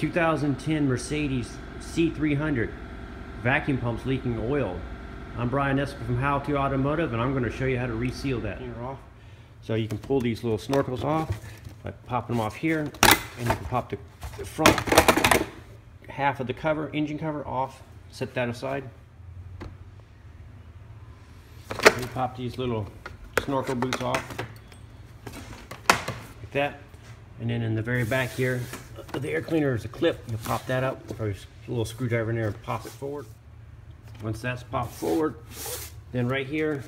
2010 Mercedes C300 vacuum pumps leaking oil. I'm Brian Eslick from How To Automotive, and I'm going to show you how to reseal that off. So you can pull these little snorkels off by popping them off here, and you can pop the front half of the cover, engine cover, off. Set that aside. And pop these little snorkel boots off like that. And then in the very back here, the air cleaner is a clip. You'll pop that up. There's a little screwdriver in there and pop it forward. Once that's popped forward, then right here,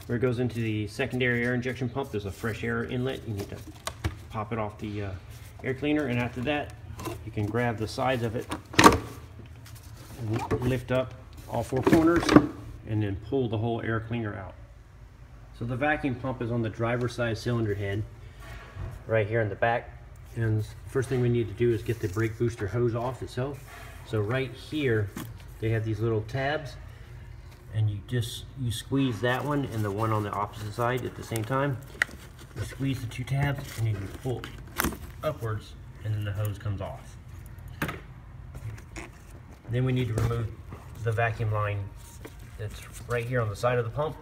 where it goes into the secondary air injection pump, there's a fresh air inlet. You need to pop it off the air cleaner, and after that, you can grab the sides of it and lift up all four corners, and then pull the whole air cleaner out. So the vacuum pump is on the driver's side cylinder head, right here in the back. And the first thing we need to do is get the brake booster hose off itself. So right here, they have these little tabs, and you squeeze that one and the one on the opposite side at the same time. You squeeze the two tabs and you pull upwards, and then the hose comes off. Then we need to remove the vacuum line that's right here on the side of the pump.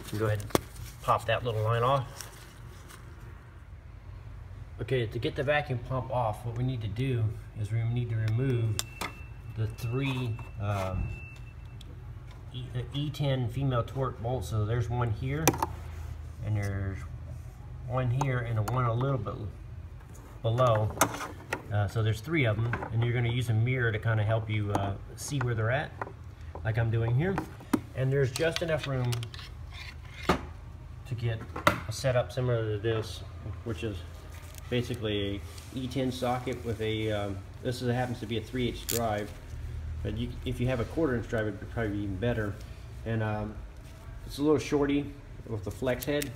So go ahead and pop that little line off. Okay, to get the vacuum pump off, what we need to do is we need to remove the three E10 female torque bolts. So there's one here, and there's one here, and one a little bit below. So there's three of them, and you're going to use a mirror to kind of help you see where they're at, like I'm doing here. And there's just enough room to get a setup similar to this, which is basically a E10 socket with a this happens to be a 3/8 drive, but if you have a 1/4 inch drive, it would probably be even better. And it's a little shorty with the flex head.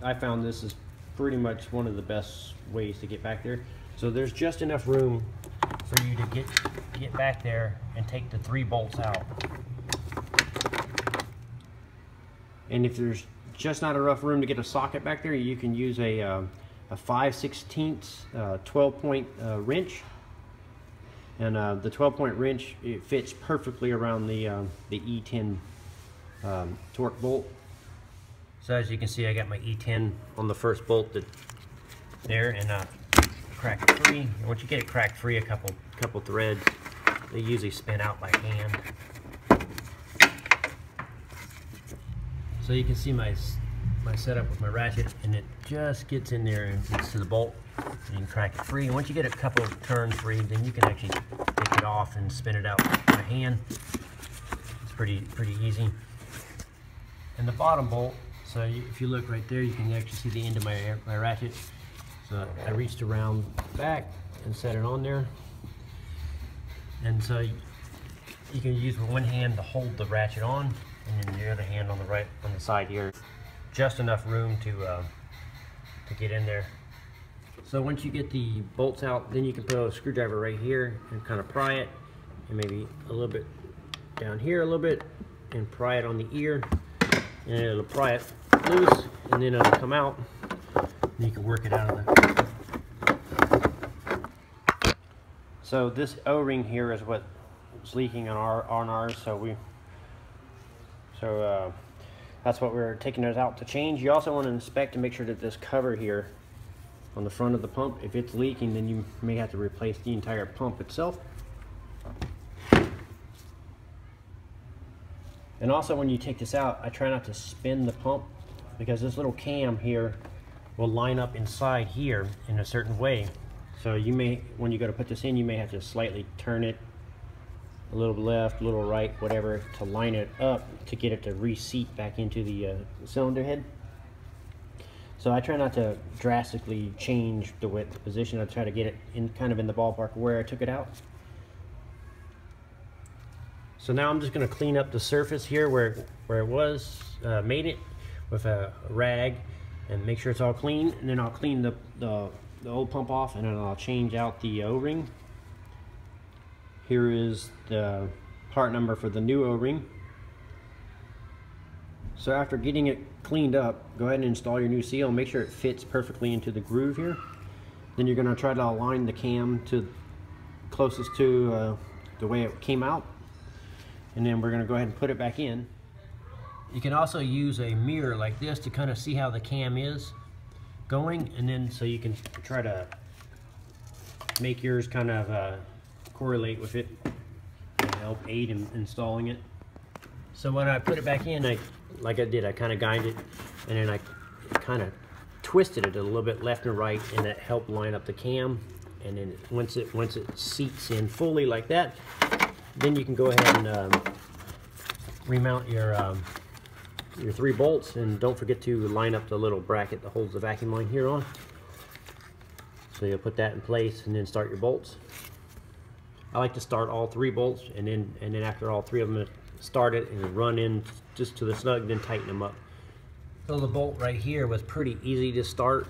I found this is pretty much one of the best ways to get back there. So there's just enough room for you to get back there and take the three bolts out. And if there's just not enough room to get a socket back there, you can use a 5/16 12-point wrench. And the 12-point wrench, it fits perfectly around the E10 torque bolt. So as you can see, I got my E10 on the first bolt there, and cracked free. And once you get it cracked free, a couple threads, they usually spin out by hand. So you can see my setup with my ratchet, and it just gets in there and gets to the bolt, and you can crack it free. And once you get a couple of turns free, then you can actually take it off and spin it out by hand. It's pretty easy. And the bottom bolt, so if you look right there, you can actually see the end of my ratchet. So I reached around back and set it on there. And so you can use one hand to hold the ratchet on, and then the other hand on the side here. Just enough room to get in there. So once you get the bolts out, then you can put a screwdriver right here and kind of pry it, and maybe a little bit down here a little bit, and pry it on the ear, and it'll pry it loose, and then it'll come out, and you can work it out of there. So this O-ring here is what's leaking on ours. So that's what we're taking those out to change. You also want to inspect to make sure that this cover here on the front of the pump, if it's leaking, then you may have to replace the entire pump itself. And also, when you take this out, I try not to spin the pump, because this little cam here will line up inside here in a certain way. So you may, when you go to put this in, you may have to slightly turn it a little left, a little right, whatever, to line it up to get it to reseat back into the cylinder head. So I try not to drastically change the position. I try to get it in kind of in the ballpark where I took it out. So now I'm just going to clean up the surface here where it was, made it with a rag, and make sure it's all clean. And then I'll clean the old pump off, and then I'll change out the O-ring. Here is the part number for the new O-ring. So after getting it cleaned up, go ahead and install your new seal. Make sure it fits perfectly into the groove here. Then you're going to try to align the cam to closest to the way it came out, and then we're going to go ahead and put it back in. You can also use a mirror like this to kind of see how the cam is going, and then so you can try to make yours kind of correlate with it and help aid in installing it. So when I put it back in, I kind of guided it, and then I kind of twisted it a little bit left and right, and that helped line up the cam. And then once it seats in fully like that, then you can go ahead and remount your 3 bolts, and don't forget to line up the little bracket that holds the vacuum line here on. So you'll put that in place and then start your bolts. I like to start all 3 bolts, and then after all 3 of them are started and run in just to the snug, then tighten them up. So the bolt right here was pretty easy to start,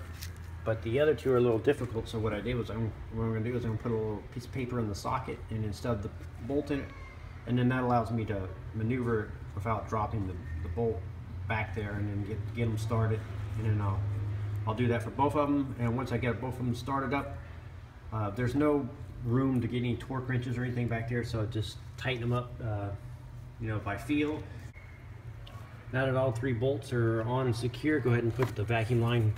but the other 2 are a little difficult. So what I did was what I'm going to do is I'm going to put a little piece of paper in the socket and then stub the bolt in it, and then that allows me to maneuver it without dropping the bolt back there, and then get them started. And then I'll do that for both of them. And once I get both of them started up, there's no room to get any torque wrenches or anything back there, so just tighten them up, you know, by feel. Now that all 3 bolts are on and secure, go ahead and put the vacuum line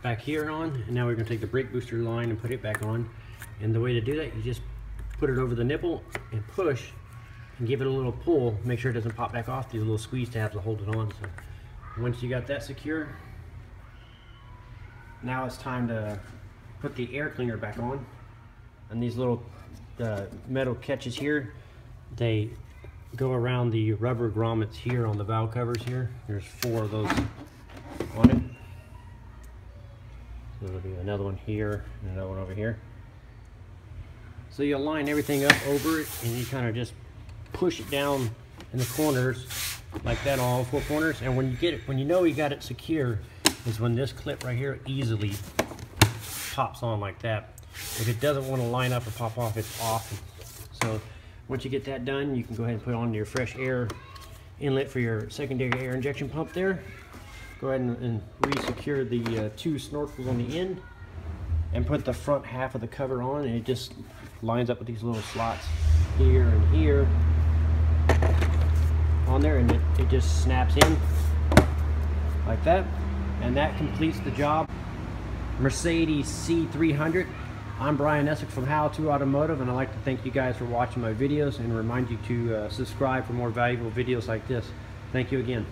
back here on, and now we're going to take the brake booster line and put it back on. And the way to do that, you just put it over the nipple and push and give it a little pull. Make sure it doesn't pop back off. These little squeeze tabs will hold it on. So once you got that secure, now it's time to put the air cleaner back on. And these little metal catches here, they go around the rubber grommets here on the valve covers here. There's 4 of those on it. So there'll be another one here and another one over here. So you'll line everything up over it, and you kind of just push it down in the corners like that, all 4 corners. And when you get it, when you know you got it secure, is when this clip right here easily pops on like that. If it doesn't want to line up or pop off, it's off. So once you get that done, you can go ahead and put on your fresh air inlet for your secondary air injection pump there. Go ahead and re-secure the 2 snorkels on the end, and put the front half of the cover on, and it just lines up with these little slots here and here on there, and it just snaps in like that, and that completes the job. Mercedes C300. I'm Brian Eslick from How To Automotive, and I'd like to thank you guys for watching my videos and remind you to subscribe for more valuable videos like this. Thank you again.